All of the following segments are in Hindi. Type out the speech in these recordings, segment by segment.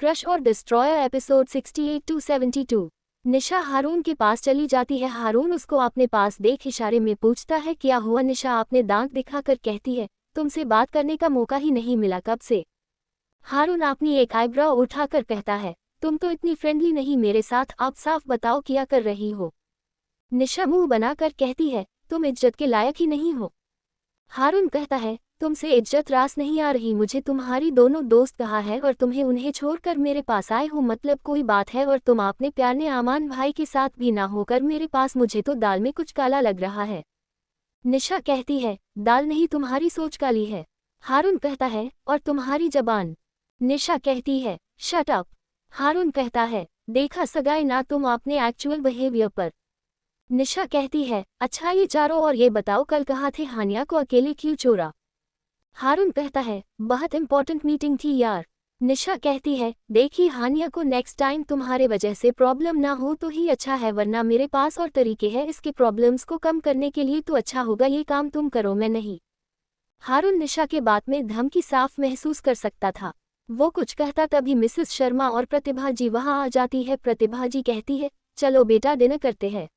क्रश और डिस्ट्रॉयर एपिसोड 68 to 72। निशा हारून के पास चली जाती है। हारून उसको अपने पास देख इशारे में पूछता है क्या हुआ। निशा अपने दांत दिखाकर कहती है तुमसे बात करने का मौका ही नहीं मिला कब से। हारून अपनी एक आईब्रो उठाकर कहता है तुम तो इतनी फ्रेंडली नहीं मेरे साथ, आप साफ बताओ क्या कर रही हो। निशा मुंह बनाकर कहती है तुम इज्जत के लायक ही नहीं हो। हारून कहता है तुमसे इज्जत रास नहीं आ रही, मुझे तुम्हारी दोनों दोस्त कहा है और तुम्हें उन्हें छोड़कर मेरे पास आए हो, मतलब कोई बात है। और तुम अपने प्यारे आमान भाई के साथ भी ना होकर मेरे पास, मुझे तो दाल में कुछ काला लग रहा है। निशा कहती है दाल नहीं तुम्हारी सोच काली है। हारून कहता है और तुम्हारी जबान। निशा कहती है शट अप। हारून कहता है देखा सगाई ना तुम अपने एक्चुअल बिहेवियर पर। निशा कहती है अच्छा ये चारों और ये बताओ कल कहाँ थे, हानिया को अकेले क्यों छोड़ा। हारून कहता है बहुत इंपॉर्टेंट मीटिंग थी यार। निशा कहती है देखिए हानिया को नेक्स्ट टाइम तुम्हारे वजह से प्रॉब्लम ना हो तो ही अच्छा है, वरना मेरे पास और तरीके हैं इसके प्रॉब्लम्स को कम करने के लिए, तो अच्छा होगा ये काम तुम करो मैं नहीं। हारून निशा के बात में धमकी साफ महसूस कर सकता था। वो कुछ कहता तभी मिसेस शर्मा और प्रतिभा जी वहां आ जाती है। प्रतिभा जी कहती है चलो बेटा डिनर करते हैं।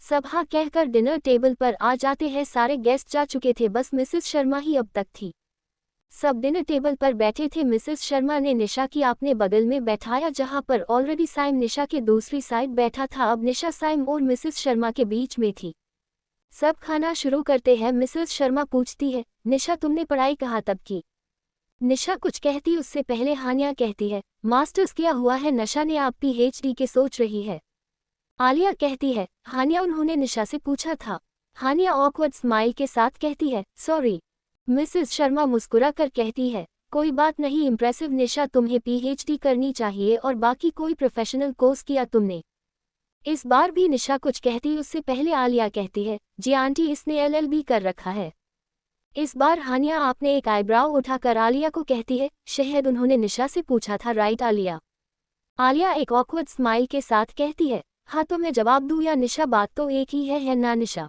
सब हाँ कहकर डिनर टेबल पर आ जाते हैं। सारे गेस्ट जा चुके थे, बस मिसेस शर्मा ही अब तक थी। सब डिनर टेबल पर बैठे थे। मिसेस शर्मा ने निशा की अपने बगल में बैठाया जहां पर ऑलरेडी साइम निशा के दूसरी साइड बैठा था। अब निशा साइम और मिसेस शर्मा के बीच में थी। सब खाना शुरू करते हैं। मिसेस शर्मा पूछती है निशा तुमने पढ़ाई कहाँ तक की। निशा कुछ कहती उससे पहले हानिया कहती है मास्टर्स किया हुआ है, नशा ने आप PhD के सोच रही है। आलिया कहती है हानिया उन्होंने निशा से पूछा था। हानिया ऑकवर्ड स्माइल के साथ कहती है सॉरी। मिसेस शर्मा मुस्कुरा कर कहती है कोई बात नहीं, इम्प्रेसिव निशा, तुम्हें PhD करनी चाहिए और बाकी कोई प्रोफेशनल कोर्स किया तुमने। इस बार भी निशा कुछ कहती उससे पहले आलिया कहती है जी आंटी इसने LLB कर रखा है। इस बार हानिया आपने एक आईब्राउ उठाकर आलिया को कहती है शायद उन्होंने निशा से पूछा था राइट आलिया। आलिया एक ऑकवर्ड स्माइल के साथ कहती है हाँ तो मैं जवाब दूं या निशा, बात तो एक ही है ना निशा।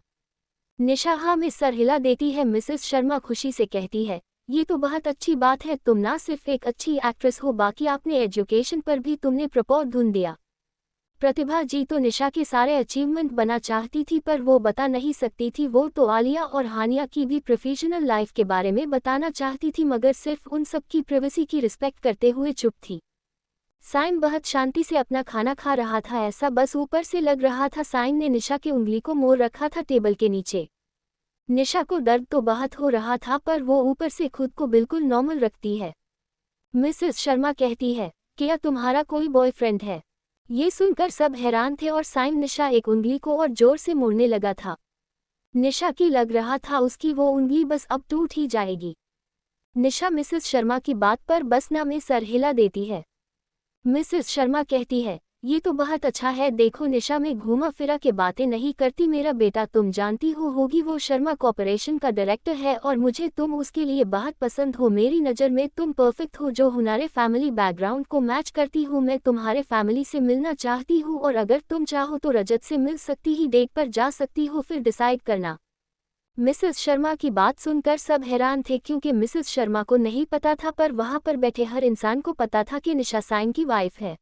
निशा हाँ में सर हिला देती है। मिसेस शर्मा खुशी से कहती है ये तो बहुत अच्छी बात है, तुम ना सिर्फ एक अच्छी एक्ट्रेस हो बाकी आपने एजुकेशन पर भी तुमने प्रपोज धुन दिया। प्रतिभा जी तो निशा के सारे अचीवमेंट बना चाहती थी पर वो बता नहीं सकती थी। वो तो आलिया और हानिया की भी प्रोफेशनल लाइफ के बारे में बताना चाहती थी मगर सिर्फ उन सब की प्राइवेसी की रिस्पेक्ट करते हुए चुप थी। साइम बहुत शांति से अपना खाना खा रहा था, ऐसा बस ऊपर से लग रहा था। साइम ने निशा के उंगली को मोड़ रखा था टेबल के नीचे। निशा को दर्द तो बहुत हो रहा था पर वो ऊपर से खुद को बिल्कुल नॉर्मल रखती है। मिसेस शर्मा कहती है क्या तुम्हारा कोई बॉयफ्रेंड है। ये सुनकर सब हैरान थे और साइम निशा एक उंगली को और जोर से मोड़ने लगा था। निशा की लग रहा था उसकी वो उंगली बस अब टूट ही जाएगी। निशा मिसेस शर्मा की बात पर बस ना में सर हिला देती है। मिसेस शर्मा कहती है ये तो बहुत अच्छा है, देखो निशा में घूमा फिरा के बातें नहीं करती। मेरा बेटा तुम जानती हो होगी वो शर्मा कॉर्पोरेशन का डायरेक्टर है और मुझे तुम उसके लिए बहुत पसंद हो। मेरी नज़र में तुम परफेक्ट हो जो हमारे फैमिली बैकग्राउंड को मैच करती हो। मैं तुम्हारे फैमिली से मिलना चाहती हूँ और अगर तुम चाहो तो रजत से मिल सकती ही, डेट पर जा सकती हो, फिर डिसाइड करना। मिसेस शर्मा की बात सुनकर सब हैरान थे क्योंकि मिसेस शर्मा को नहीं पता था पर वहां पर बैठे हर इंसान को पता था कि निशा साइम की वाइफ है।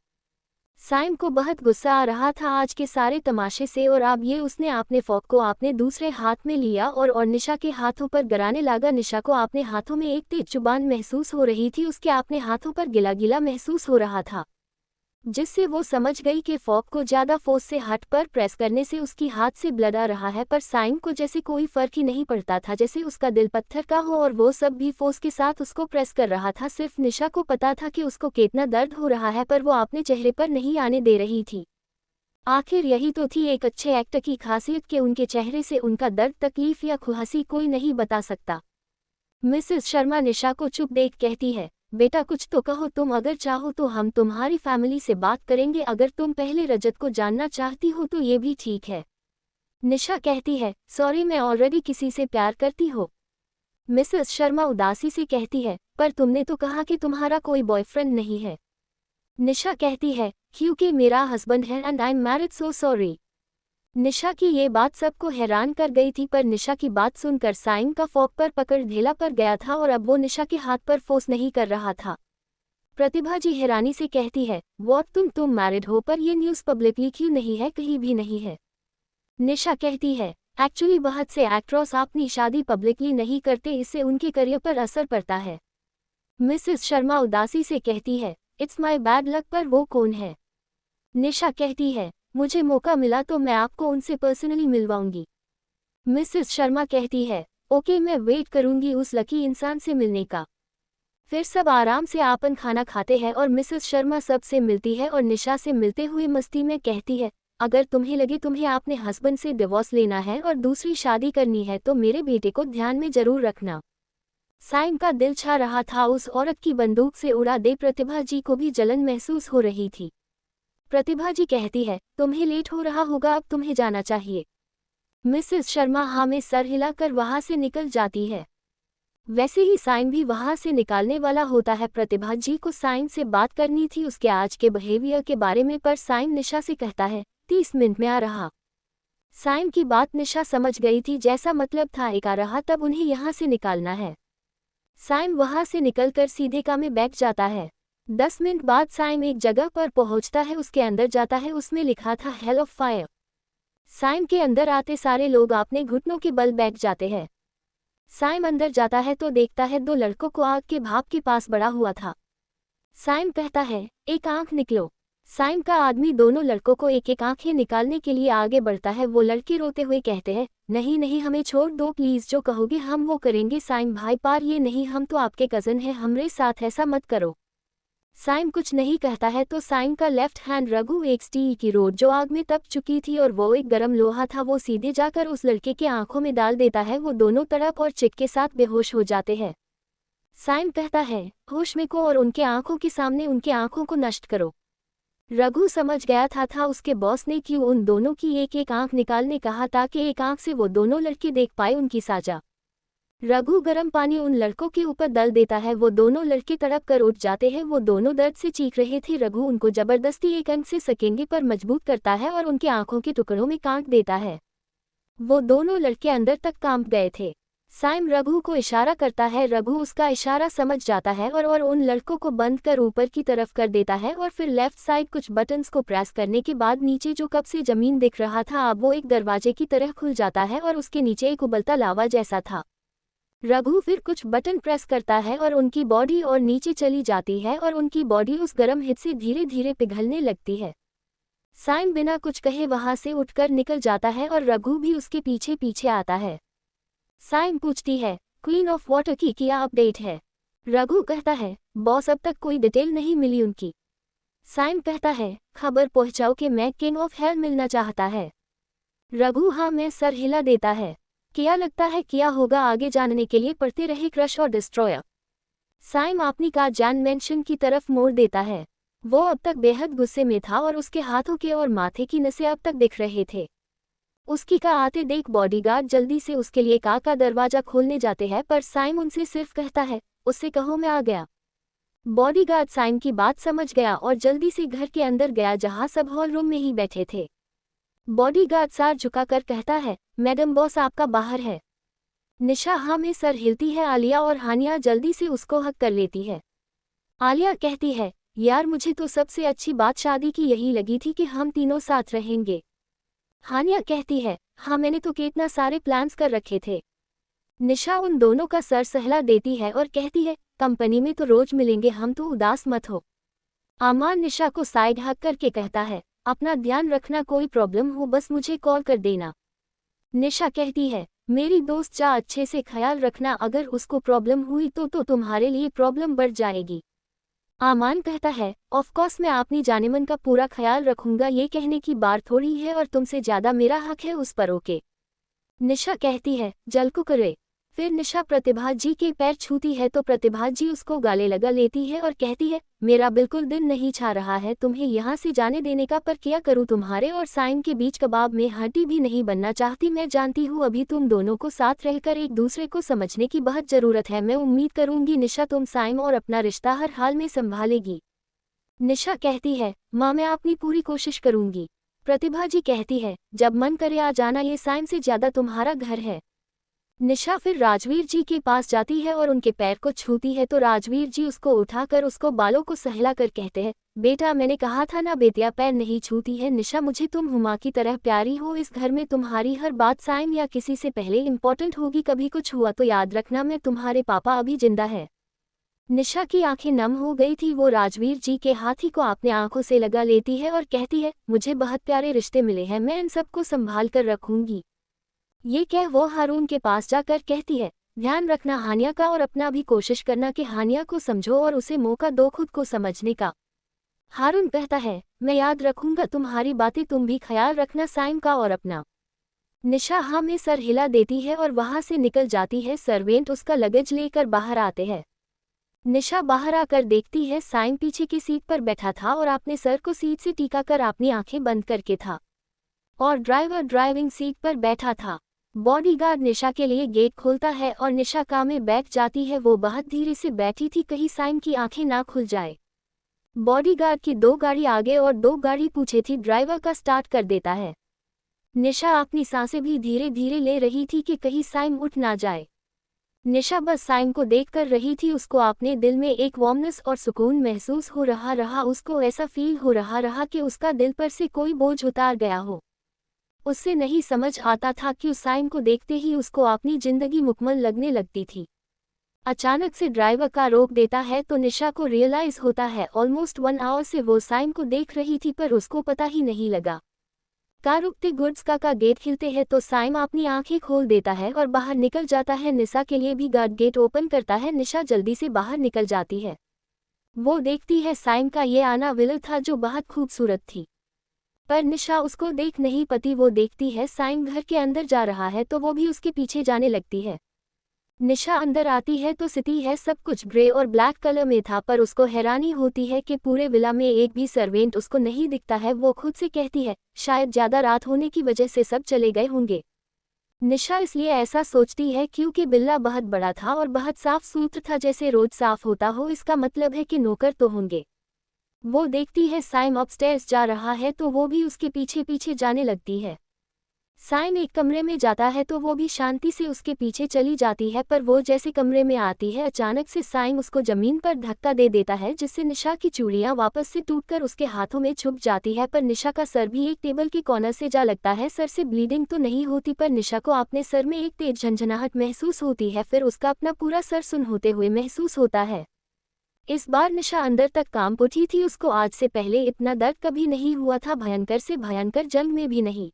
साइम को बहुत गुस्सा आ रहा था आज के सारे तमाशे से और अब ये उसने अपने फोक को अपने दूसरे हाथ में लिया और निशा के हाथों पर गिराने लगा। निशा को अपने हाथों में एक तेज जुबान महसूस हो रही थी, उसके अपने हाथों पर गिला गिला महसूस हो रहा था जिससे वो समझ गई कि फोक को ज्यादा फोर्स से हाथ पर प्रेस करने से उसकी हाथ से ब्लड आ रहा है। पर साइम को जैसे कोई फर्क ही नहीं पड़ता था, जैसे उसका दिल पत्थर का हो और वो सब भी फोर्स के साथ उसको प्रेस कर रहा था। सिर्फ निशा को पता था कि उसको कितना दर्द हो रहा है पर वो अपने चेहरे पर नहीं आने दे रही थी। आखिर यही तो थी एक अच्छे एक्टर की खासियत कि उनके चेहरे से उनका दर्द, तकलीफ या खुहासी कोई नहीं बता सकता। मिसेस शर्मा निशा को चुप देख कहती है बेटा कुछ तो कहो, तुम अगर चाहो तो हम तुम्हारी फैमिली से बात करेंगे, अगर तुम पहले रजत को जानना चाहती हो तो ये भी ठीक है। निशा कहती है सॉरी मैं ऑलरेडी किसी से प्यार करती हो। मिसेस शर्मा उदासी से कहती है पर तुमने तो कहा कि तुम्हारा कोई बॉयफ्रेंड नहीं है। निशा कहती है क्योंकि मेरा हस्बैंड है and I am married so sorry. Nisha की ये बात सबको हैरान कर गई थी पर निशा की बात सुनकर साइम का फोक पर पकड़ ढेला पर गया था और अब वो निशा के हाथ पर फोर्स नहीं कर रहा था। प्रतिभा जी हैरानी से कहती है, वॉट तुम मैरिड हो पर ये न्यूज़ पब्लिकली क्यों नहीं है, कहीं भी नहीं है। निशा कहती है, एक्चुअली बहुत से एक्ट्रेस अपनी शादी पब्लिकली नहीं करते, इससे उनके करियर पर असर पड़ता है। मिसेस शर्मा उदासी से कहती है, इट्स माई बैड लक, पर वो कौन है? निशा कहती है, मुझे मौका मिला तो मैं आपको उनसे पर्सनली मिलवाऊंगी। मिसेस शर्मा कहती है, ओके, मैं वेट करूंगी उस लकी इंसान से मिलने का। फिर सब आराम से आपन खाना खाते हैं और मिसेस शर्मा सबसे मिलती है और निशा से मिलते हुए मस्ती में कहती है, अगर तुम्हें लगे तुम्हें अपने हस्बैंड से डिवोर्स लेना है और दूसरी शादी करनी है तो मेरे बेटे को ध्यान में जरूर रखना। साइम का दिल छा रहा था, उस औरत की बंदूक से उड़ा दे। प्रतिभा जी को भी जलन महसूस हो रही थी। प्रतिभा जी कहती है, तुम्हें लेट हो रहा होगा, अब तुम्हें जाना चाहिए। मिसेस शर्मा हाँ में सर हिलाकर वहां से निकल जाती है। वैसे ही साइम भी वहां से निकालने वाला होता है। प्रतिभा जी को साइम से बात करनी थी उसके आज के बिहेवियर के बारे में, पर साइम निशा से कहता है 30 मिनट में आ रहा। साइम की बात निशा समझ गई थी, जैसा मतलब था एक आ रहा, तब उन्हें यहाँ से निकालना है। साइम वहां से निकलकर सीधे काम में बैठ जाता है। 10 मिनट बाद साइम एक जगह पर पहुंचता है, उसके अंदर जाता है, उसमें लिखा था हेल ऑफ फायर। साइम के अंदर आते सारे लोग अपने घुटनों के बल बैठ जाते हैं। साइम अंदर जाता है तो देखता है 2 लड़कों को आग के भाप के पास बड़ा हुआ था। साइम कहता है, एक आंख निकलो। साइम का आदमी दोनों लड़कों को एक एक आंखें निकालने के लिए आगे बढ़ता है। वो लड़के रोते हुए कहते हैं, नहीं नहीं, हमें छोड़ दो प्लीज, जो कहोगे हम वो करेंगे। साइम भाई, पार ये नहीं, हम तो आपके कजन हैं, हमरे साथ ऐसा मत करो। साइम कुछ नहीं कहता है तो साइम का लेफ्ट हैंड रघु एक स्टील की रोड जो आग में तप चुकी थी और वो एक गर्म लोहा था, वो सीधे जाकर उस लड़के के आंखों में डाल देता है। वो दोनों तड़प और चिक के साथ बेहोश हो जाते हैं। साइम कहता है, होश में को और उनके आंखों के सामने उनके आंखों को नष्ट करो। रघु समझ गया था उसके बॉस ने क्यों उन दोनों की एक एक आंख निकालने कहा, ताकि एक आंख से वो दोनों लड़के देख पाए उनकी साजा। रघु गर्म पानी उन लड़कों के ऊपर दल देता है। वो दोनों लड़के तड़प कर उठ जाते हैं। वो दोनों दर्द से चीख रहे थे। रघु उनको जबरदस्ती एक अंग से सकेंगे पर मजबूत करता है और उनके आंखों के टुकड़ों में काट देता है। वो दोनों लड़के अंदर तक कांप गए थे। साइम रघु को इशारा करता है, रघु उसका इशारा समझ जाता है और उन लड़कों को बंद कर ऊपर की तरफ कर देता है और फिर लेफ्ट साइड कुछ बटन्स को प्रेस करने के बाद नीचे जो कब से जमीन दिख रहा था अब वो एक दरवाजे की तरह खुल जाता है और उसके नीचे एक उबलता लावा जैसा था। रघु फिर कुछ बटन प्रेस करता है और उनकी बॉडी और नीचे चली जाती है और उनकी बॉडी उस गर्म हीट से धीरे धीरे पिघलने लगती है। साइम बिना कुछ कहे वहां से उठकर निकल जाता है और रघु भी उसके पीछे पीछे आता है। साइम पूछती है, क्वीन ऑफ वाटर की क्या अपडेट है? रघु कहता है, बॉस अब तक कोई डिटेल नहीं मिली उनकी। साइम कहता है, खबर पहुंचाओ कि मैं किंग ऑफ हेल मिलना चाहता है। रघु हाँ में सर हिला देता है। क्या लगता है क्या होगा आगे जानने के लिए पढ़ते रहे क्रश और डिस्ट्रॉयर। साइम अपनी कार जैन मेंशन की तरफ मोड़ देता है। वो अब तक बेहद गुस्से में था और उसके हाथों के और माथे की नसें अब तक दिख रहे थे। उसकी कार आते देख बॉडीगार्ड जल्दी से उसके लिए कार का दरवाजा खोलने जाते हैं, पर साइम उनसे सिर्फ कहता है, उससे कहो मैं आ गया। बॉडीगार्ड साइम की बात समझ गया और जल्दी से घर के अंदर गया जहां सब हॉल रूम में ही बैठे थे। बॉडीगार्ड सर झुकाकर कहता है, मैडम बॉस आपका बाहर है। निशा हाँ में सर हिलती है। आलिया और हानिया जल्दी से उसको हक कर लेती है। आलिया कहती है, यार मुझे तो सबसे अच्छी बात शादी की यही लगी थी कि हम तीनों साथ रहेंगे। हानिया कहती है, हाँ मैंने तो कितना सारे प्लान्स कर रखे थे। निशा उन दोनों का सर सहला देती है और कहती है, कंपनी में तो रोज मिलेंगे, हम तो उदास मत हो। आमान निशा को साइड हक करके कहता है, अपना ध्यान रखना, कोई प्रॉब्लम हो बस मुझे कॉल कर देना। निशा कहती है, मेरी दोस्त जा अच्छे से ख्याल रखना, अगर उसको प्रॉब्लम हुई तो तुम्हारे लिए प्रॉब्लम बढ़ जाएगी। आमान कहता है, ऑफ कोर्स मैं अपनी जानेमन का पूरा ख्याल रखूंगा, ये कहने की बात थोड़ी है और तुमसे ज्यादा मेरा हक है उस पर। ओके। निशा कहती है, जल को करे। फिर निशा प्रतिभा जी के पैर छूती है तो प्रतिभा जी उसको गाले लगा लेती है और कहती है, मेरा बिल्कुल दिन नहीं छा रहा है तुम्हें यहाँ से जाने देने का, पर क्या करूँ, तुम्हारे और साइम के बीच कबाब में हड्डी भी नहीं बनना चाहती। मैं जानती हूँ अभी तुम दोनों को साथ रहकर एक दूसरे को समझने की बहुत जरूरत है। मैं उम्मीद करूंगी निशा तुम साइम और अपना रिश्ता हर हाल में संभालेगी। निशा कहती है, माँ मैं अपनी पूरी कोशिश करूंगी। प्रतिभा जी कहती है, जब मन करे आ जाना, ये साइम से ज्यादा तुम्हारा घर है। निशा फिर राजवीर जी के पास जाती है और उनके पैर को छूती है तो राजवीर जी उसको उठाकर उसको बालों को सहला कर कहते हैं, बेटा मैंने कहा था ना बेटिया पैर नहीं छूती है। निशा मुझे तुम हुमा की तरह प्यारी हो, इस घर में तुम्हारी हर बात साइम या किसी से पहले इम्पोर्टेंट होगी, कभी कुछ हुआ तो याद रखना मैं तुम्हारे पापा अभी जिंदा है। निशा की आंखें नम हो गई थी, वो राजवीर जी के हाथी को अपने आंखों से लगा लेती है और कहती है, मुझे बहुत प्यारे रिश्ते मिले हैं, मैं इन सबको संभाल कर रखूंगी। ये कह वो हारून के पास जाकर कहती है, ध्यान रखना हानिया का और अपना भी कोशिश करना कि हानिया को समझो और उसे मौका दो खुद को समझने का। हारून कहता है, मैं याद रखूंगा तुम्हारी बातें, तुम भी ख्याल रखना साइम का और अपना। निशा हाँ में सर हिला देती है और वहां से निकल जाती है। सर्वेंट उसका लगेज लेकर बाहर आते हैं। निशा बाहर आकर देखती है साइम पीछे की सीट पर बैठा था और अपने सर को सीट से टिका कर अपनी आंखें बंद करके था और ड्राइवर ड्राइविंग सीट पर बैठा था। बॉडीगार्ड निशा के लिए गेट खोलता है और निशा कार में बैठ जाती है। वो बहुत धीरे से बैठी थी, कहीं साइम की आंखें ना खुल जाए। बॉडीगार्ड की 2 गाड़ी आगे और 2 गाड़ी पीछे थी। ड्राइवर का स्टार्ट कर देता है। निशा अपनी सांसें भी धीरे धीरे ले रही थी कि कहीं साइम उठ ना जाए। निशा बस साइम को देख कर रही थी, उसको अपने दिल में एक वार्मनेस और सुकून महसूस हो रहा उसको ऐसा फील हो रहा कि उसका दिल पर से कोई बोझ उतार गया हो। उससे नहीं समझ आता था कि उस साइम को देखते ही उसको अपनी जिंदगी मुकम्मल लगने लगती थी। अचानक से ड्राइवर कार रोक देता है तो निशा को रियलाइज होता है ऑलमोस्ट 1 आवर से वो साइम को देख रही थी पर उसको पता ही नहीं लगा। कार रुकते गुड्स का गेट खिलते हैं तो साइम अपनी आंखें खोल देता है और बाहर निकल जाता है। निशा के लिए भी गार्ड गेट ओपन करता है। निशा जल्दी से बाहर निकल जाती है। वो देखती है साइम का ये आना विलर था जो बहुत खूबसूरत थी, पर निशा उसको देख नहीं पाती। वो देखती है साइम घर के अंदर जा रहा है तो वो भी उसके पीछे जाने लगती है। निशा अंदर आती है तो सिटी है सब कुछ ग्रे और ब्लैक कलर में था, पर उसको हैरानी होती है कि पूरे विला में एक भी सर्वेंट उसको नहीं दिखता है। वो खुद से कहती है, शायद ज्यादा रात होने की वजह से सब चले गए होंगे। निशा इसलिए ऐसा सोचती है क्योंकि बिल्ला बहुत बड़ा था और बहुत साफ सुथरा था, जैसे रोज साफ होता हो। इसका मतलब है कि नौकर तो होंगे। वो देखती है साइम अपस्टेयर्स जा रहा है तो वो भी उसके पीछे पीछे जाने लगती है। साइम एक कमरे में जाता है तो वो भी शांति से उसके पीछे चली जाती है, पर वो जैसे कमरे में आती है अचानक से साइम उसको जमीन पर धक्का दे देता है जिससे निशा की चूड़ियां वापस से टूटकर उसके हाथों में छुप जाती है। पर निशा का सर भी एक टेबल के कॉर्नर से जा लगता है। सर से ब्लीडिंग तो नहीं होती पर निशा को अपने सर में एक तेज झंझनाहट महसूस होती है, फिर उसका अपना पूरा सर सुन्न होते हुए महसूस होता है। इस बार निशा अंदर तक कांप उठी थी। उसको आज से पहले इतना दर्द कभी नहीं हुआ था, भयंकर से भयंकर जंग में भी नहीं।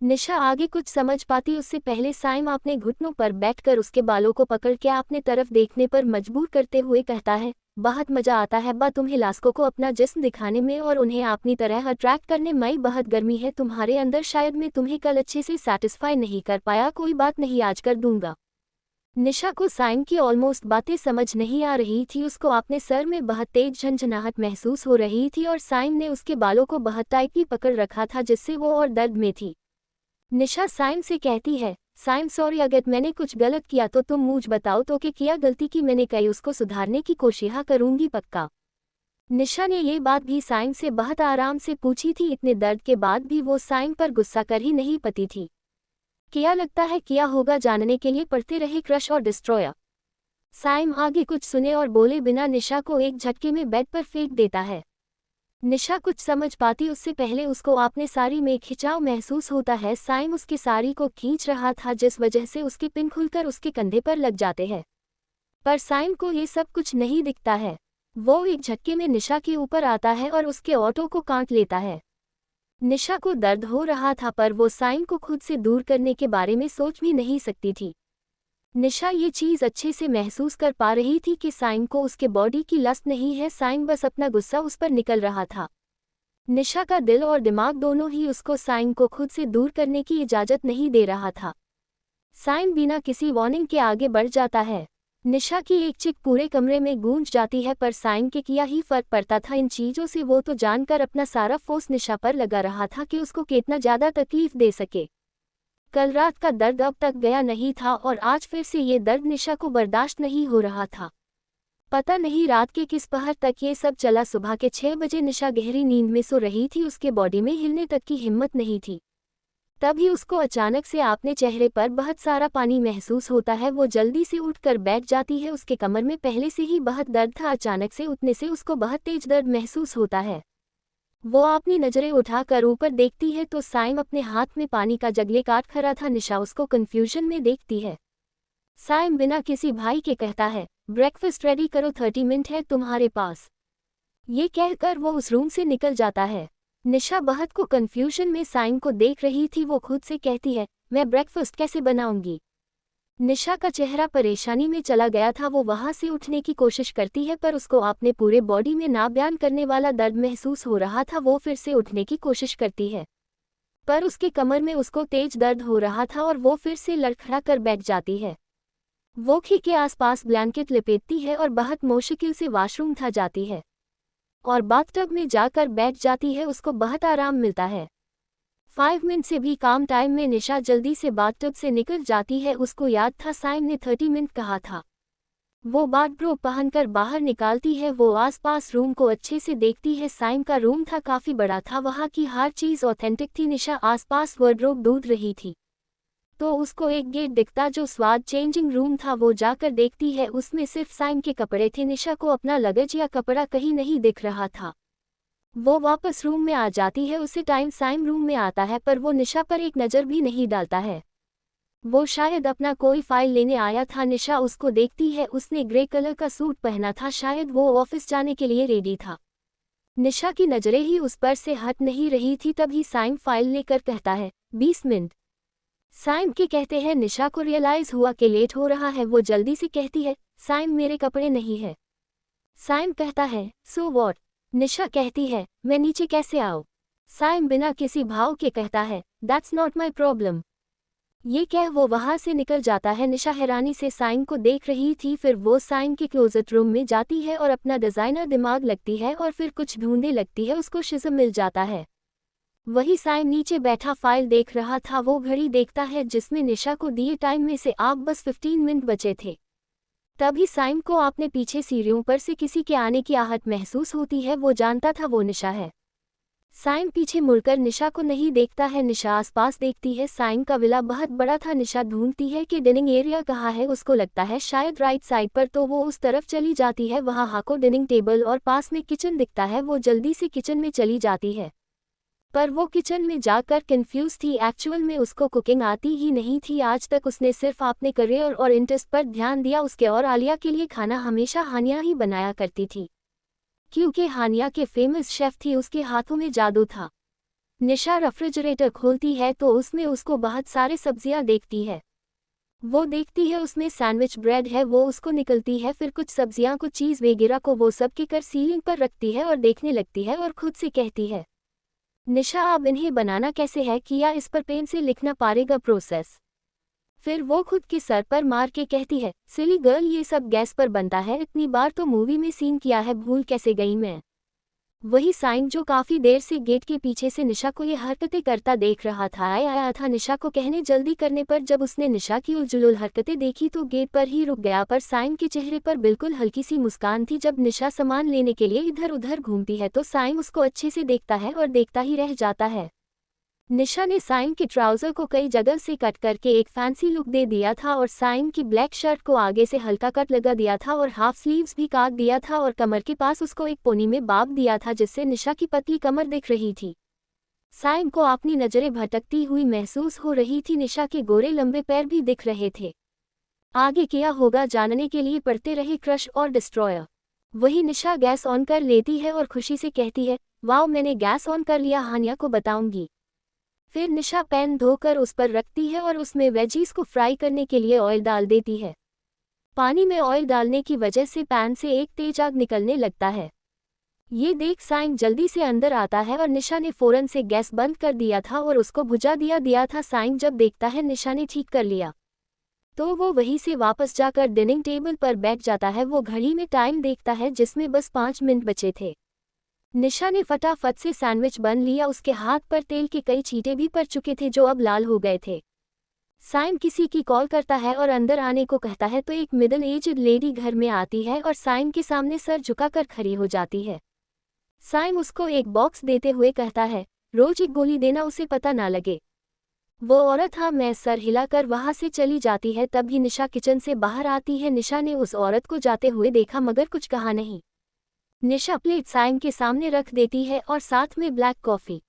निशा आगे कुछ समझ पाती उससे पहले साइम अपने घुटनों पर बैठकर उसके बालों को पकड़ के अपने तरफ देखने पर मजबूर करते हुए कहता है, बहुत मजा आता है बा तुम्हें लास्कों को अपना जिस्म दिखाने में और उन्हें अपनी तरह अट्रैक्ट करने में। बहुत गर्मी है तुम्हारे अंदर, शायद मैं तुम्हें कल अच्छे से सेटिस्फाई नहीं कर पाया, कोई बात नहीं आज कर दूंगा। निशा को साइम की ऑलमोस्ट बातें समझ नहीं आ रही थी। उसको अपने सर में बहुत तेज झंझनाहट महसूस हो रही थी और साइम ने उसके बालों को बहुत टाइटली पकड़ रखा था जिससे वो और दर्द में थी। निशा साइम से कहती है, साइम सॉरी, अगर मैंने कुछ गलत किया तो तुम मुझे बताओ तो कि क्या गलती की मैंने कही, उसको सुधारने की कोशिश करूंगी पक्का। निशा ने ये बात भी साइम से बहुत आराम से पूछी थी। इतने दर्द के बाद भी वो साइम पर गुस्सा कर ही नहीं पाती थी। क्या लगता है क्या होगा जानने के लिए पढ़ते रहे क्रश और डिस्ट्रॉयर। साइम आगे कुछ सुने और बोले बिना निशा को एक झटके में बेड पर फेंक देता है। निशा कुछ समझ पाती उससे पहले उसको अपने साड़ी में खिंचाव महसूस होता है। साइम उसकी साड़ी को खींच रहा था जिस वजह से उसके पिन खुलकर उसके कंधे पर लग जाते हैं, पर साइम को ये सब कुछ नहीं दिखता है। वो एक झटके में निशा के ऊपर आता है और उसके ऑटो को काट लेता है। निशा को दर्द हो रहा था पर वो साइम को खुद से दूर करने के बारे में सोच भी नहीं सकती थी। निशा ये चीज़ अच्छे से महसूस कर पा रही थी कि साइम को उसके बॉडी की लस्ट नहीं है, साइम बस अपना गुस्सा उस पर निकल रहा था। निशा का दिल और दिमाग दोनों ही उसको साइम को खुद से दूर करने की इजाज़त नहीं दे रहा था। साइम बिना किसी वार्निंग के आगे बढ़ जाता है। निशा की एक चिक पूरे कमरे में गूंज जाती है, पर साइम के क्या ही फर्क पड़ता था इन चीज़ों से। वो तो जानकर अपना सारा फोर्स निशा पर लगा रहा था कि उसको कितना ज़्यादा तकलीफ दे सके। कल रात का दर्द अब तक गया नहीं था और आज फिर से ये दर्द निशा को बर्दाश्त नहीं हो रहा था। पता नहीं रात के किस पहर तक ये सब चला। सुबह के 6 बजे निशा गहरी नींद में सो रही थी, उसके बॉडी में हिलने तक की हिम्मत नहीं थी। तभी उसको अचानक से अपने चेहरे पर बहुत सारा पानी महसूस होता है। वो जल्दी से उठकर बैठ जाती है। उसके कमर में पहले से ही बहुत दर्द था। अचानक से उठने से उसको बहुत तेज दर्द महसूस होता है। वो अपनी नजरें उठाकर ऊपर देखती है तो साइम अपने हाथ में पानी का जग लेकर खड़ा था। निशा उसको कंफ्यूजन में देखती है। साइम बिना किसी भाई के कहता है, ब्रेकफास्ट रेडी करो, 30 मिनट है तुम्हारे पास। ये कहकर वो उस रूम से निकल जाता है। निशा बहुत को कंफ्यूजन में साइम को देख रही थी। वो खुद से कहती है, मैं ब्रेकफास्ट कैसे बनाऊंगी। निशा का चेहरा परेशानी में चला गया था। वो वहां से उठने की कोशिश करती है पर उसको अपने पूरे बॉडी में ना बयान करने वाला दर्द महसूस हो रहा था। वो फिर से उठने की कोशिश करती है पर उसके कमर में उसको तेज दर्द हो रहा था और वो फिर से लड़खड़ा कर बैठ जाती है। वो खी के आसपास ब्लैंकेट लपेटती है और बहुत मुश्किल से वॉशरूम था जाती है और बाथटब में जाकर बैठ जाती है। उसको बहुत आराम मिलता है। 5 मिनट से भी कम टाइम में निशा जल्दी से बाथटब से निकल जाती है। उसको याद था साइम ने 30 मिनट कहा था। वो बाथरोब पहनकर बाहर निकालती है। वो आसपास रूम को अच्छे से देखती है। साइम का रूम था, काफी बड़ा था। वहाँ की हर चीज ऑथेंटिक थी। निशा आसपास वार्डरोब ढूंढ रही थी तो उसको एक गेट दिखता जो स्वाद चेंजिंग रूम था। वो जाकर देखती है, उसमें सिर्फ साइम के कपड़े थे। निशा को अपना लगेज या कपड़ा कहीं नहीं दिख रहा था। वो वापस रूम में आ जाती है। उसी टाइम साइम रूम में आता है पर वो निशा पर एक नज़र भी नहीं डालता है। वो शायद अपना कोई फाइल लेने आया था। निशा उसको देखती है। उसने ग्रे कलर का सूट पहना था। शायद वो ऑफिस जाने के लिए रेडी था। निशा की नज़रें ही उस पर से हट नहीं रही थी। तभी साइम फाइल लेकर कहता है, 20 मिनट। साइम के कहते हैं निशा को रियलाइज हुआ कि लेट हो रहा है। वो जल्दी से कहती है, साइम मेरे कपड़े नहीं है। साइम कहता है, सो वॉट। निशा कहती है, मैं नीचे कैसे आऊँ। साइम बिना किसी भाव के कहता है, दैट्स नॉट माई प्रॉब्लम। ये कह वो वहां से निकल जाता है। निशा हैरानी से साइम को देख रही थी। फिर वो साइम के क्लोजेट रूम में जाती है और अपना डिजाइनर दिमाग लगती है और फिर कुछ ढूंढने लगती है। उसको शिज़म मिल जाता है। वही साइम नीचे बैठा फाइल देख रहा था। वो घड़ी देखता है जिसमें निशा को दिए टाइम में से आप बस 15 मिनट बचे थे। तभी साइम को अपने पीछे सीढ़ियों पर से किसी के आने की आहट महसूस होती है। वो जानता था वो निशा है। साइम पीछे मुड़कर निशा को नहीं देखता है। निशा आसपास देखती है। साइम का विला बहुत बड़ा था। निशा ढूंढती है कि डिनिंग एरिया कहाँ है। उसको लगता है शायद राइट साइड पर, तो वो उस तरफ चली जाती है। वहाँ हाको डिनिंग टेबल और पास में किचन दिखता है। वो जल्दी से किचन में चली जाती है पर वो किचन में जाकर कंफ्यूज थी। एक्चुअल में उसको कुकिंग आती ही नहीं थी। आज तक उसने सिर्फ अपने करियर और इंटरेस्ट पर ध्यान दिया। उसके और आलिया के लिए खाना हमेशा हानिया ही बनाया करती थी क्योंकि हानिया के फेमस शेफ थी। उसके हाथों में जादू था। निशा रेफ्रिजरेटर खोलती है तो उसमें उसको बहुत सारे सब्जियां देखती है। वो देखती है उसमें सैंडविच ब्रेड है। वो उसको निकलती है। फिर कुछ सब्जियां, कुछ चीज़ वगैरह को वो सब के कर सीलिंग पर रखती है और देखने लगती है और खुद से कहती है, निशा अब इन्हें बनाना कैसे है, किया इस पर पेन से लिखना पड़ेगा प्रोसेस। फिर वो खुद के सर पर मार के कहती है, सिली गर्ल ये सब गैस पर बनता है, इतनी बार तो मूवी में सीन किया है, भूल कैसे गई मैं। वही साइम जो काफी देर से गेट के पीछे से निशा को ये हरकतें करता देख रहा था आया था निशा को कहने जल्दी करने पर। जब उसने निशा की उलझुल हरकतें देखी तो गेट पर ही रुक गया। पर साइम के चेहरे पर बिल्कुल हल्की सी मुस्कान थी। जब निशा सामान लेने के लिए इधर उधर घूमती है तो साइम उसको अच्छे से देखता है और देखता ही रह जाता है। निशा ने साइम के ट्राउजर को कई जगह से कट करके एक फैंसी लुक दे दिया था और साइम की ब्लैक शर्ट को आगे से हल्का कट लगा दिया था और हाफ स्लीव्स भी काट दिया था और कमर के पास उसको एक पोनी में बांध दिया था जिससे निशा की पतली कमर दिख रही थी। साइम को अपनी नजरें भटकती हुई महसूस हो रही थी। निशा के गोरे लंबे पैर भी दिख रहे थे। आगे क्या होगा जानने के लिए पढ़ते रहे क्रश और डिस्ट्रॉयर। वही निशा गैस ऑन कर लेती है और खुशी से कहती है, वाओ मैंने गैस ऑन कर लिया, हानिया को बताऊंगी। फिर निशा पैन धोकर उस पर रखती है और उसमें वेजीज को फ्राई करने के लिए ऑयल डाल देती है। पानी में ऑयल डालने की वजह से पैन से एक तेज आग निकलने लगता है। ये देख साइम जल्दी से अंदर आता है और निशा ने फौरन से गैस बंद कर दिया था और उसको बुझा दिया था। साइम जब देखता है निशा ने ठीक कर लिया तो वो वहीं से वापस जाकर डिनिंग टेबल पर बैठ जाता है। वो घड़ी में टाइम देखता है जिसमें बस 5 मिनट बचे थे। निशा ने फटाफट से सैंडविच बन लिया। उसके हाथ पर तेल के कई छींटे भी पड़ चुके थे जो अब लाल हो गए थे। साइम किसी की कॉल करता है और अंदर आने को कहता है तो एक मिडिल एज्ड लेडी घर में आती है और साइम के सामने सर झुकाकर खड़ी हो जाती है। साइम उसको एक बॉक्स देते हुए कहता है, रोज एक गोली देना, उसे पता ना लगे। वो औरत हाँ मैं सर हिलाकर वहां से चली जाती है। तभी निशा किचन से बाहर आती है। निशा ने उस औरत को जाते हुए देखा मगर कुछ कहा नहीं। निशा प्लेट साइम के सामने रख देती है और साथ में ब्लैक कॉफ़ी।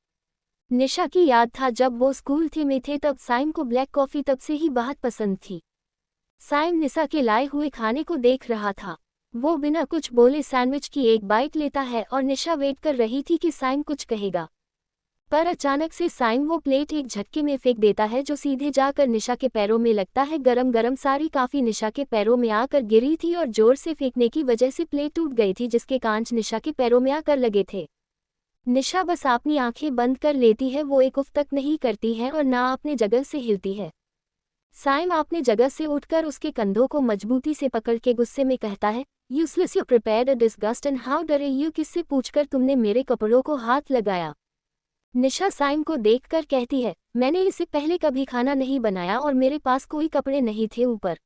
निशा की याद था जब वो स्कूल में थे तब साइम को ब्लैक कॉफ़ी तब से ही बहुत पसंद थी। साइम निशा के लाए हुए खाने को देख रहा था। वो बिना कुछ बोले सैंडविच की एक बाइट लेता है और निशा वेट कर रही थी कि साइम कुछ कहेगा। पर अचानक से साइम वो प्लेट एक झटके में फेंक देता है जो सीधे जाकर निशा के पैरों में लगता है। गरम गरम सारी कॉफी निशा के पैरों में आकर गिरी थी और जोर से फेंकने की वजह से प्लेट टूट गई थी जिसके कांच निशा के पैरों में आकर लगे थे। निशा बस अपनी आंखें बंद कर लेती है। वो एक उफ तक नहीं करती है और ना अपने जगह से हिलती है। साइम अपने जगह से उठकर उसके कंधों को मजबूती से पकड़ के गुस्से में कहता है, useless you prepared a disgust and how डरे यू, किससे पूछकर तुमने मेरे कपड़ों को हाथ लगाया। निशा साइम को देखकर कहती है, मैंने इससे पहले कभी खाना नहीं बनाया और मेरे पास कोई कपड़े नहीं थे ऊपर।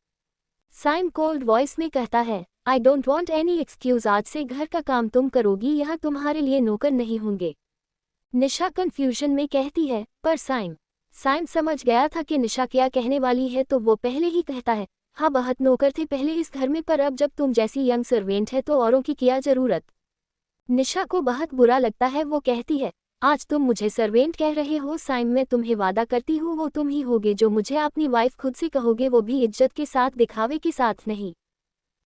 साइम कोल्ड वॉइस में कहता है, I don't want any excuse, आज से घर का काम तुम करोगी, यहाँ तुम्हारे लिए नौकर नहीं होंगे। निशा कंफ्यूजन में कहती है, पर साइम समझ गया था कि निशा क्या कहने वाली है तो वो पहले ही कहता है, हाँ बहुत नौकर थे पहले इस घर में, पर अब जब तुम जैसी यंग सर्वेंट है तो औरों की क्या जरूरत। निशा को बहुत बुरा लगता है। वो कहती है, आज तुम मुझे सर्वेंट कह रहे हो। साइम, मैं तुम्हें वादा करती हूँ वो तुम ही होगे जो मुझे अपनी वाइफ खुद से कहोगे, वो भी इज्जत के साथ, दिखावे के साथ नहीं।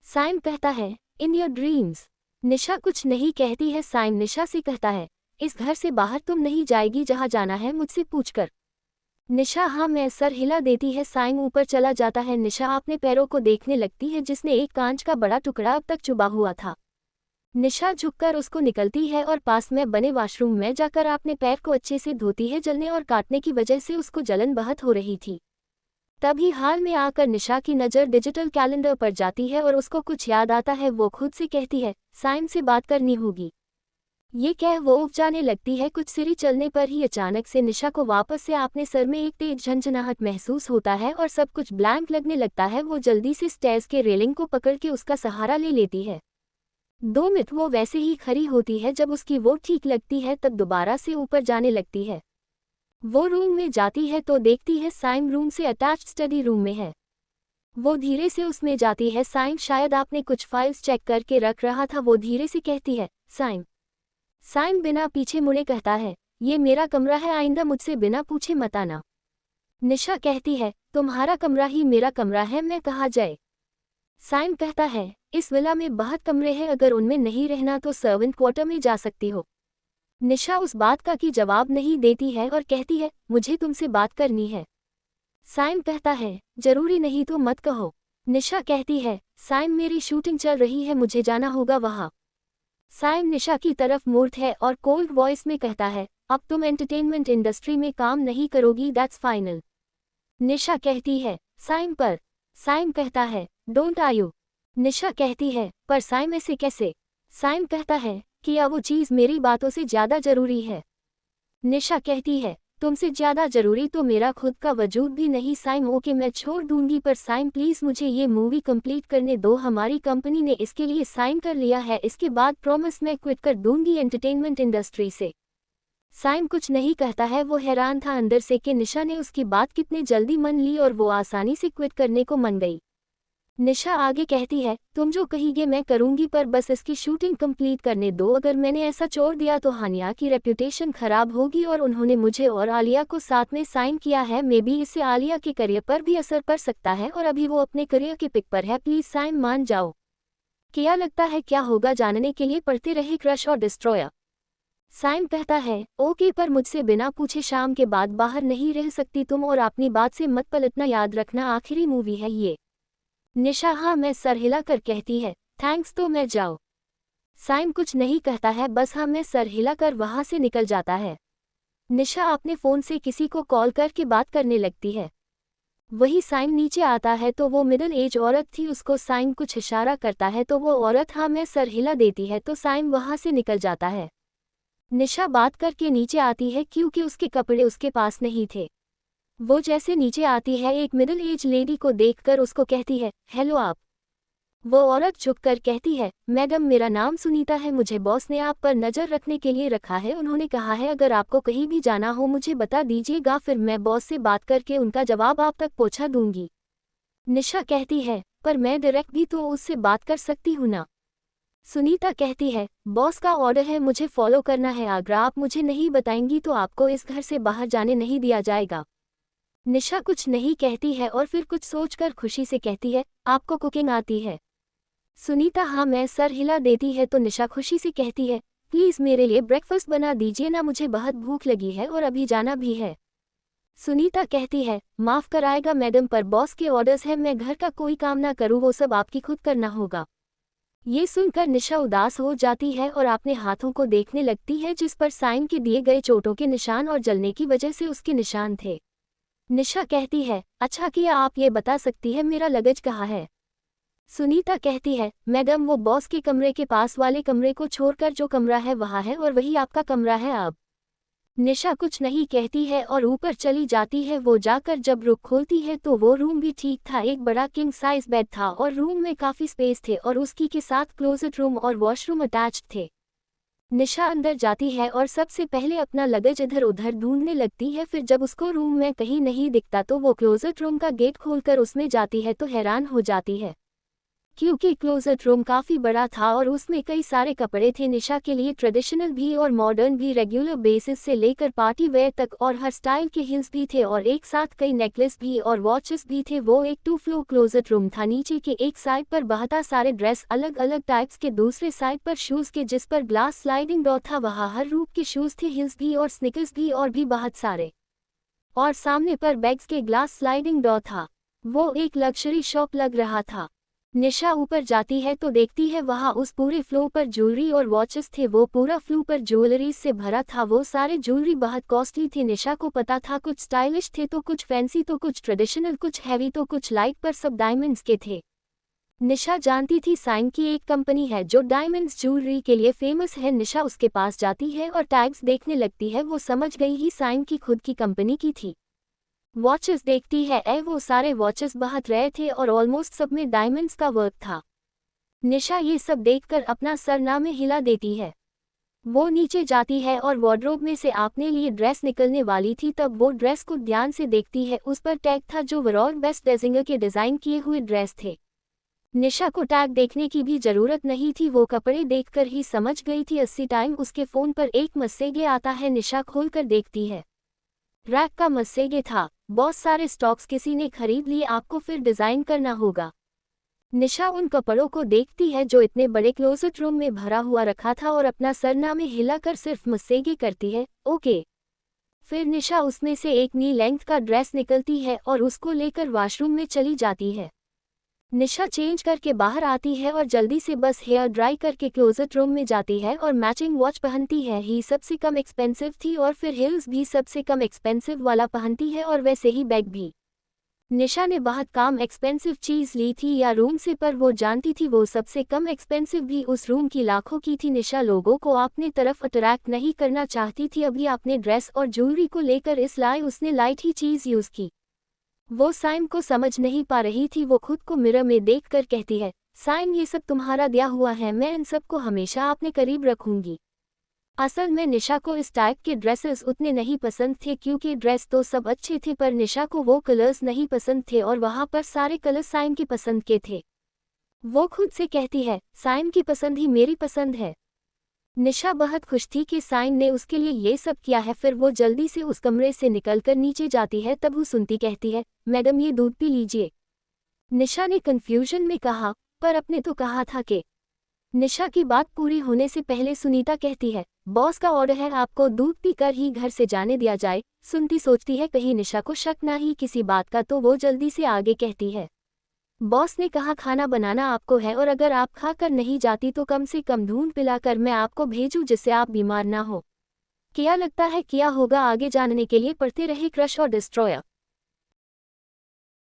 साइम कहता है, इन योर ड्रीम्स। निशा कुछ नहीं कहती है। साइम निशा से कहता है, इस घर से बाहर तुम नहीं जाएगी, जहाँ जाना है मुझसे पूछकर। निशा हाँ मैं सर हिला देती है। साइम ऊपर चला जाता है। निशा अपने पैरों को देखने लगती है जिसने एक कांच का बड़ा टुकड़ा अब तक चुभा हुआ था। निशा झुककर उसको निकलती है और पास में बने वॉशरूम में जाकर अपने पैर को अच्छे से धोती है। जलने और काटने की वजह से उसको जलन बहुत हो रही थी। तभी हाल में आकर निशा की नज़र डिजिटल कैलेंडर पर जाती है और उसको कुछ याद आता है। वो खुद से कहती है, साइम से बात करनी होगी। ये कह वो उठ जाने लगती है। कुछ सीढ़ी चलने पर ही अचानक से निशा को वापस से अपने सर में एक तेज झंझनाहट महसूस होता है और सब कुछ ब्लैंक लगने लगता है। वो जल्दी से स्टेयर्स के रेलिंग को पकड़ के उसका सहारा ले लेती है। 2 मिनट वो वैसे ही खड़ी होती है। जब उसकी वो ठीक लगती है तब दोबारा से ऊपर जाने लगती है। वो रूम में जाती है तो देखती है साइम रूम से अटैच्ड स्टडी रूम में है। वो धीरे से उसमें जाती है। साइम शायद आपने कुछ फाइल्स चेक करके रख रहा था। वो धीरे से कहती है, साइम बिना पीछे मुड़े कहता है, ये मेरा कमरा है, आइंदा मुझसे बिना पूछे मत आना। निशा कहती है, तुम्हारा कमरा ही मेरा कमरा है, मैं कहाँ जाए। साइम कहता है, इस विला में बहुत कमरे हैं, अगर उनमें नहीं रहना तो सर्वेंट क्वार्टर में जा सकती हो। निशा उस बात का की जवाब नहीं देती है और कहती है, मुझे तुमसे बात करनी है। साइम कहता है, जरूरी नहीं तो मत कहो। निशा कहती है, साइम मेरी शूटिंग चल रही है, मुझे जाना होगा वहाँ। साइम निशा की तरफ मुड़ता है और कोल्ड वॉइस में कहता है, अब तुम एंटरटेनमेंट इंडस्ट्री में काम नहीं करोगी, दैट्स फाइनल। निशा कहती है, साइम पर। साइम कहता है, डोंट आर। निशा कहती है, पर साइम ऐसे कैसे। साइम कहता है, क्या वो चीज़ मेरी बातों से ज़्यादा ज़रूरी है। निशा कहती है, तुमसे ज़्यादा ज़रूरी तो मेरा खुद का वजूद भी नहीं। साइम, ओके मैं छोड़ दूंगी, पर साइम प्लीज़ मुझे ये मूवी कंप्लीट करने दो, हमारी कंपनी ने इसके लिए साइन कर लिया है, इसके बाद प्रॉमिस मैं क्विट कर दूंगी एंटरटेनमेंट इंडस्ट्री से। साइम कुछ नहीं कहता है। वो हैरान था अंदर से कि निशा ने उसकी बात कितने जल्दी मान ली और वो आसानी से क्विट करने को मान गई। निशा आगे कहती है, तुम जो कहिए मैं करूंगी, पर बस इसकी शूटिंग कंप्लीट करने दो। अगर मैंने ऐसा छोड़ दिया तो हानिया की रेप्यूटेशन खराब होगी और उन्होंने मुझे और आलिया को साथ में साइन किया है, मे बी इससे आलिया के करियर पर भी असर पड़ सकता है और अभी वो अपने करियर के पिक पर है, प्लीज साइन मान जाओ। क्या लगता है क्या होगा जानने के लिए पढ़ते रहे क्रश और डिस्ट्रॉयर। साइम कहता है, ओके, पर मुझसे बिना पूछे शाम के बाद बाहर नहीं रह सकती तुम, और अपनी बात से मत पलटना, याद रखना आखिरी मूवी है ये। निशा हाँ मैं सर हिलाकर कहती है, थैंक्स, तो मैं जाओ। साइम कुछ नहीं कहता है, बस हाँ मैं सर हिलाकर वहाँ से निकल जाता है। निशा अपने फ़ोन से किसी को कॉल करके बात करने लगती है। वही साइम नीचे आता है तो वो मिडिल एज औरत थी। उसको साइम कुछ इशारा करता है तो वो औरत हाँ मैं सर हिला देती है तो साइम वहाँ से निकल जाता है। निशा बात करके नीचे आती है क्योंकि उसके कपड़े उसके पास नहीं थे। वो जैसे नीचे आती है एक मिडिल एज लेडी को देखकर उसको कहती है, हेलो आप। वो औरत झुककर कहती है, मैडम मेरा नाम सुनीता है, मुझे बॉस ने आप पर नज़र रखने के लिए रखा है। उन्होंने कहा है अगर आपको कहीं भी जाना हो मुझे बता दीजिएगा, फिर मैं बॉस से बात करके उनका जवाब आप तक पहुंचा दूंगी। निशा कहती है, पर मैं डायरेक्ट भी तो उससे बात कर सकती हूँ ना। सुनीता कहती है, बॉस का ऑर्डर है, मुझे फॉलो करना है। अगर आप मुझे नहीं बताएंगी तो आपको इस घर से बाहर जाने नहीं दिया जाएगा। निशा कुछ नहीं कहती है और फिर कुछ सोचकर खुशी से कहती है, आपको कुकिंग आती है? सुनीता हाँ मैं सर हिला देती है तो निशा खुशी से कहती है, प्लीज़ मेरे लिए ब्रेकफास्ट बना दीजिए ना, मुझे बहुत भूख लगी है और अभी जाना भी है। सुनीता कहती है, माफ़ कराएगा मैडम पर बॉस के ऑर्डर्स हैं, मैं घर का कोई काम ना करूँ, वो सब आपकी खुद करना होगा। ये सुनकर निशा उदास हो जाती है और अपने हाथों को देखने लगती है जिस पर साइम के दिए गए चोटों के निशान और जलने की वजह से उसके निशान थे। निशा कहती है, अच्छा किया आप ये बता सकती है मेरा लगेज कहाँ है? सुनीता कहती है, मैडम वो बॉस के कमरे के पास वाले कमरे को छोड़कर जो कमरा है वहाँ है और वही आपका कमरा है। अब निशा कुछ नहीं कहती है और ऊपर चली जाती है। वो जाकर जब रुक खोलती है तो वो रूम भी ठीक था, एक बड़ा किंग साइज बेड था और रूम में काफ़ी स्पेस थे और उसकी के साथ क्लोजेट रूम और वॉशरूम अटैच्ड थे। निशा अंदर जाती है और सबसे पहले अपना लगेज इधर उधर ढूंढने लगती है, फिर जब उसको रूम में कहीं नहीं दिखता तो वो क्लोजेट रूम का गेट खोलकर उसमें जाती है तो हैरान हो जाती है क्योंकि क्लोजेट रूम काफ़ी बड़ा था और उसमें कई सारे कपड़े थे, निशा के लिए ट्रेडिशनल भी और मॉडर्न भी, रेगुलर बेसिस से लेकर पार्टी वेयर तक, और हर स्टाइल के हिल्स भी थे और एक साथ कई नेकलेस भी और वॉचेस भी थे। वो एक 2 फ्लोर क्लोजेट रूम था, नीचे के एक साइड पर बहुत सारे ड्रेस अलग अलग टाइप्स के, दूसरे साइड पर शूज़ के जिस पर ग्लास स्लाइडिंग डोर था, वहाँ हर रूप के शूज़ थे, हिल्स भी और स्निकर्स भी और भी बहुत सारे, और सामने पर बैग्स के ग्लास स्लाइडिंग डोर था। वो एक लग्जरी शॉप लग रहा था। निशा ऊपर जाती है तो देखती है वहाँ उस पूरे फ्लोर पर ज्वेलरी और वॉचेस थे, वो पूरा फ्लोर पर ज्वेलरी से भरा था। वो सारे ज्वेलरी बहुत कॉस्टली थे, निशा को पता था कुछ स्टाइलिश थे तो कुछ फैंसी तो कुछ ट्रेडिशनल, कुछ हैवी तो कुछ लाइट, पर सब डायमंड्स के थे। निशा जानती थी साइन की एक कंपनी है जो डायमंड्स ज्वेलरी के लिए फेमस है। निशा उसके पास जाती है और टैग्स देखने लगती है, वो समझ गई ही साइन की खुद की कंपनी की थी। वॉचेस देखती है, वो सारे वॉचेस बहुत रेयर थे और ऑलमोस्ट सब में डायमंड्स का वर्क था। निशा ये सब देखकर अपना सर ना में हिला देती है। वो नीचे जाती है और वार्डरोब में से अपने लिए ड्रेस निकलने वाली थी, तब वो ड्रेस को ध्यान से देखती है, उस पर टैग था जो वर्ल्ड बेस्ट डिजाइनर के डिज़ाइन किए हुए ड्रेस थे। निशा को टैग देखने की भी ज़रूरत नहीं थी, वो कपड़े देखकर ही समझ गई थी। 80 टाइम उसके फ़ोन पर एक मैसेज आता है, निशा खोलकर देखती है, रैक का मैसेज था, बहुत सारे स्टॉक्स किसी ने खरीद लिए, आपको फिर डिज़ाइन करना होगा। निशा उन कपड़ों को देखती है जो इतने बड़े क्लोजेट रूम में भरा हुआ रखा था और अपना सरना में हिलाकर सिर्फ मैसेज करती है, ओके। फिर निशा उसमें से एक नी लेंथ का ड्रेस निकलती है और उसको लेकर वॉशरूम में चली जाती है। निशा चेंज करके बाहर आती है और जल्दी से बस हेयर ड्राई करके क्लोजेट रूम में जाती है और मैचिंग वॉच पहनती है, ही सबसे कम एक्सपेंसिव थी और फिर हिल्स भी सबसे कम एक्सपेंसिव वाला पहनती है और वैसे ही बैग भी। निशा ने बहुत कम एक्सपेंसिव चीज़ ली थी या रूम से, पर वो जानती थी वो सबसे कम एक्सपेंसिव भी उस रूम की लाखों की थी। निशा लोगों को अपने तरफ अट्रैक्ट नहीं करना चाहती थी, अभी अपने ड्रेस और ज्वेलरी को लेकर, इसलिए उसने लाइट ही चीज़ यूज़ की। वो साइम को समझ नहीं पा रही थी, वो खुद को मिरर में देखकर कहती है, साइम ये सब तुम्हारा दिया हुआ है, मैं इन सबको हमेशा अपने करीब रखूंगी। असल में निशा को इस टाइप के ड्रेसेस उतने नहीं पसंद थे क्योंकि ड्रेस तो सब अच्छे थे, पर निशा को वो कलर्स नहीं पसंद थे और वहाँ पर सारे कलर्स साइम की पसंद के थे। वो खुद से कहती है, साइम की पसंद ही मेरी पसंद है। निशा बहुत खुश थी कि साइन ने उसके लिए ये सब किया है। फिर वो जल्दी से उस कमरे से निकलकर नीचे जाती है, तब वो सुनती कहती है, मैडम ये दूध पी लीजिए। निशा ने कंफ्यूजन में कहा, पर आपने तो कहा था कि। निशा की बात पूरी होने से पहले सुनीता कहती है, बॉस का ऑर्डर है आपको दूध पीकर ही घर से जाने दिया जाए। सुनती सोचती है कहीं निशा को शक ना ही किसी बात का, तो वो जल्दी से आगे कहती है, बॉस ने कहा खाना बनाना आपको है और अगर आप खाकर नहीं जाती तो कम से कम दूध पिलाकर मैं आपको भेजूं जिससे आप बीमार ना हो। क्या लगता है क्या होगा आगे जानने के लिए पढ़ते रहे क्रश और डिस्ट्रॉयर।